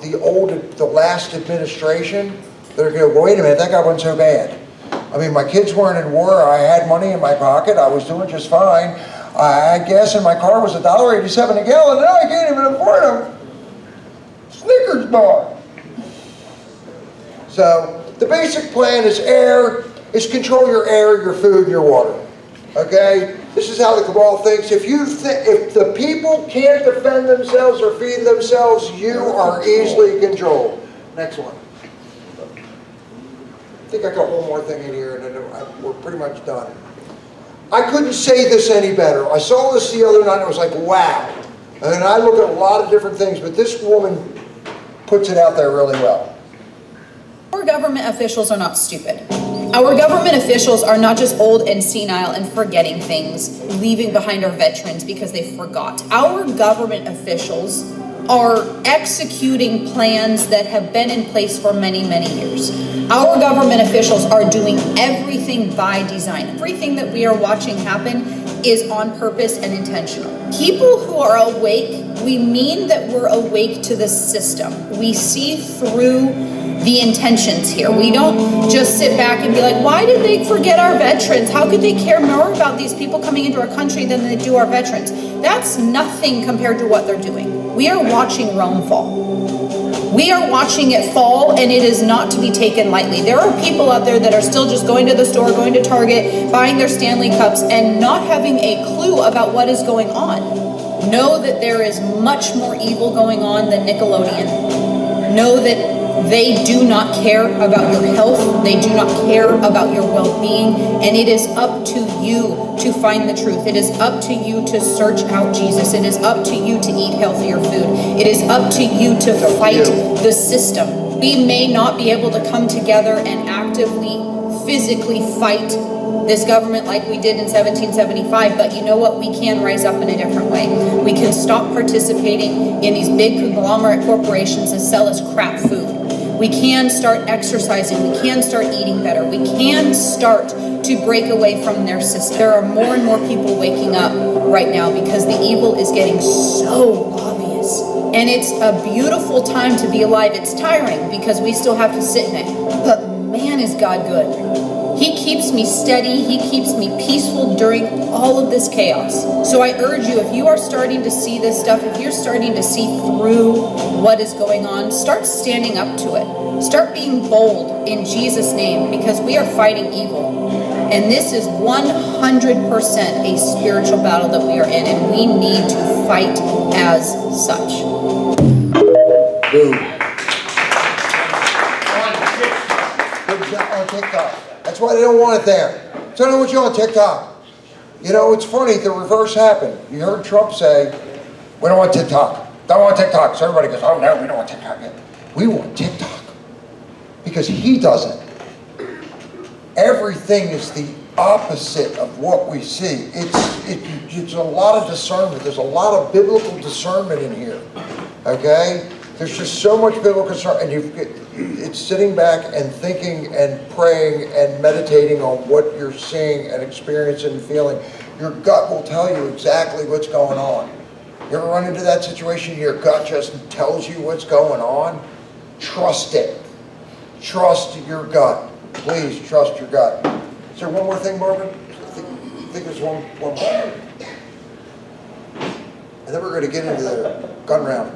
the last administration. That are going to go, wait a minute, that guy wasn't so bad. I mean, my kids weren't in war. I had money in my pocket. I was doing just fine. I had gas in my car was $1.87 a gallon. Now I can't even afford them. Snickers bar. So the basic plan is control your air, your food, and your water. Okay? This is how the cabal thinks. If the people can't defend themselves or feed themselves, you are easily controlled. Next one. I think I got one more thing in here, and then we're pretty much done. I couldn't say this any better. I saw this the other night, and I was like, wow. And I look at a lot of different things, but this woman puts it out there really well. Our government officials are not stupid. Our government officials are not just old and senile and forgetting things, leaving behind our veterans because they forgot. Our government officials are executing plans that have been in place for many, many years. Our government officials are doing everything by design. Everything that we are watching happen is on purpose and intentional. People who are awake, we mean that we're awake to the system. We see through the intentions here. We don't just sit back and be like, why did they forget our veterans? How could they care more about these people coming into our country than they do our veterans? That's nothing compared to what they're doing. We are watching Rome fall. We are watching it fall, and it is not to be taken lightly. There are people out there that are still just going to the store, going to Target, buying their Stanley Cups, and not having a clue about what is going on. Know that there is much more evil going on than Nickelodeon. Know that they do not care about your health. They do not care about your well-being. And it is up to you to find the truth. It is up to you to search out Jesus. It is up to you to eat healthier food. It is up to you to fight the system. We may not be able to come together and actively, physically fight this government like we did in 1775, but you know what? We can rise up in a different way. We can stop participating in these big conglomerate corporations that sell us crap food. We can start exercising. We can start eating better. We can start to break away from their system. There are more and more people waking up right now because the evil is getting so obvious. And it's a beautiful time to be alive. It's tiring because we still have to sit in it. But man, is God good. He keeps me steady. He keeps me peaceful during all of this chaos. So I urge you, if you are starting to see this stuff, if you're starting to see through what is going on, start standing up to it. Start being bold in Jesus' name, because we are fighting evil. And this is 100% a spiritual battle that we are in, and we need to fight as such. Boom. On TikTok. That's why they don't want it there. So I don't want you on TikTok. You know, it's funny, the reverse happened. You heard Trump say, we don't want TikTok. Don't want TikTok. So everybody goes, oh no, we don't want TikTok yet. We want TikTok. Because he doesn't. Everything is the opposite of what we see. It's a lot of discernment. There's a lot of biblical discernment in here. Okay? There's just so much biblical concern, and it's sitting back and thinking and praying and meditating on what you're seeing and experiencing and feeling. Your gut will tell you exactly what's going on. You ever run into that situation, your gut just tells you what's going on? Trust it. Trust your gut. Please trust your gut. Is there one more thing, Barbara? I think there's one more. And then we're going to get into the gun round.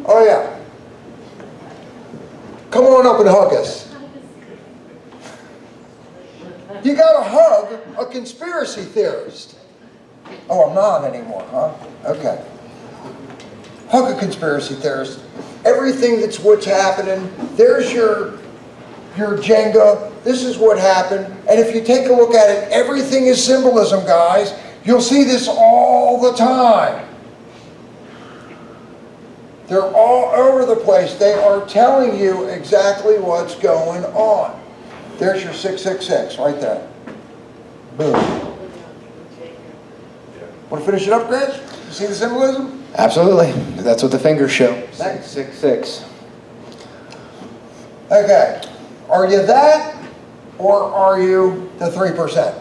Oh yeah. Come on up and hug us. You got to hug a conspiracy theorist. Oh, I'm not anymore, huh? Okay. Hug a conspiracy theorist. Everything that's what's happening, there's your JENGA. This is what happened. And if you take a look at it, everything is symbolism, guys. You'll see this all the time. They're all over the place. They are telling you exactly what's going on. There's your 666 right there. Boom. Want to finish it up, Chris? You see the symbolism? Absolutely. That's what the fingers show. 666. Okay. Are you that, or are you the 3%?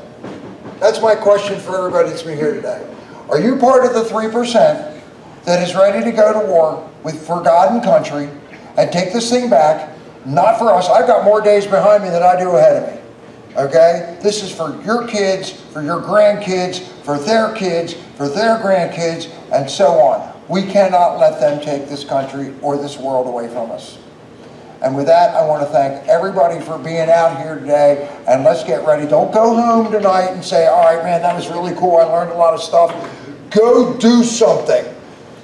That's my question for everybody that's been here today. Are you part of the 3% that is ready to go to war for God and country and take this thing back? Not for us. I've got more days behind me than I do ahead of me. Okay? This is for your kids, for your grandkids, for their grandkids, and so on. We cannot let them take this country or this world away from us. And with that, I want to thank everybody for being out here today, and let's get ready. Don't go home tonight and say, all right, man, that was really cool. I learned a lot of stuff. Go do something.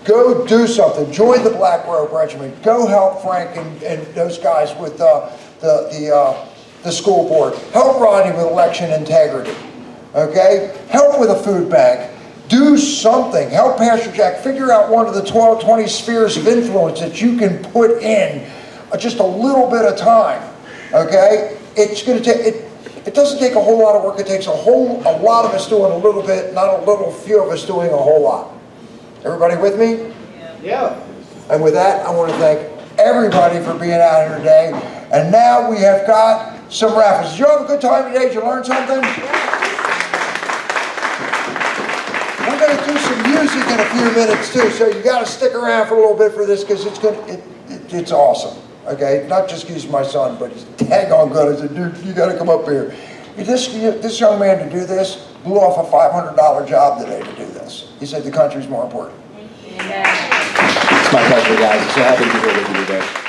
Go do something. Join the Black Robe Regiment. Go help Frank and those guys with the school board. Help Rodney with election integrity. Okay? Help with a food bank. Do something. Help Pastor Jack figure out one of the 20 spheres of influence that you can put in just a little bit of time. Okay? It's going to take, it doesn't take a whole lot of work. It takes a lot of us doing a little bit, not a little few of us doing a whole lot. Everybody with me? Yeah. And with that, I want to thank everybody for being out here today. And now we have got some raffles. Did you have a good time today? Did you learn something? We're going to do some music in a few minutes too, so you got to stick around for a little bit for this because it's awesome. Okay, not just because he's my son, but he's daggone good. I said, dude, you got to come up here. This young man to do this blew off a $500 job today to do this. He said the country's more important. It's my pleasure, guys. I'm so happy to be here with you today.